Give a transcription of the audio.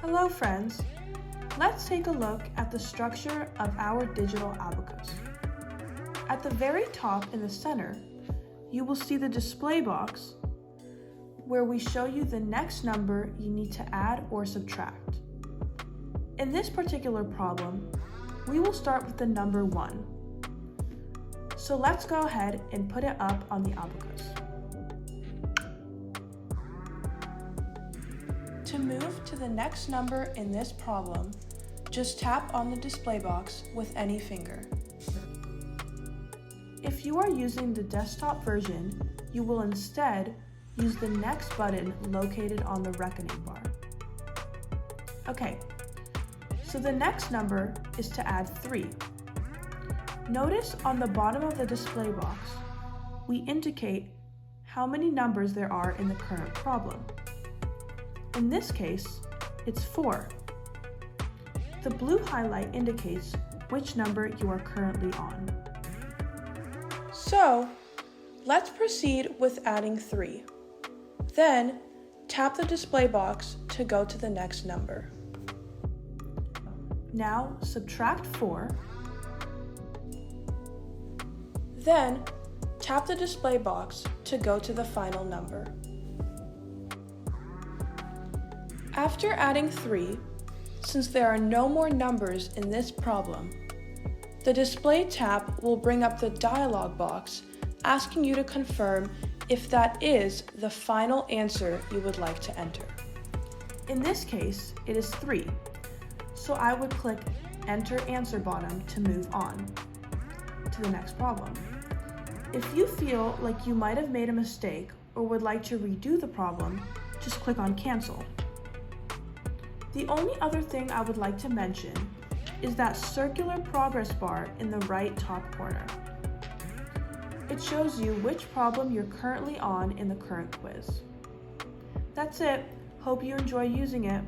Hello friends, let's take a look at the structure of our digital abacus. At the very top in the center, you will see the display box where we show you the next number you need to add or subtract. In this particular problem, we will start with the number 1. So let's go ahead and put it up on the abacus. To move to the next number in this problem, just tap on the display box with any finger. If you are using the desktop version, you will instead use the next button located on the reckoning bar. Okay, so the next number is to add 3. Notice on the bottom of the display box, we indicate how many numbers there are in the current problem. In this case, it's 4. The blue highlight indicates which number you are currently on. So, let's proceed with adding 3. Then, tap the display box to go to the next number. Now, subtract 4. Then, tap the display box to go to the final number. After adding 3, since there are no more numbers in this problem, the display tap will bring up the dialog box asking you to confirm if that is the final answer you would like to enter. In this case, it is 3, so I would click Enter Answer bottom to move on to the next problem. If you feel like you might have made a mistake or would like to redo the problem, just click on Cancel. The only other thing I would like to mention is that circular progress bar in the right top corner. It shows you which problem you're currently on in the current quiz. That's it. Hope you enjoy using it.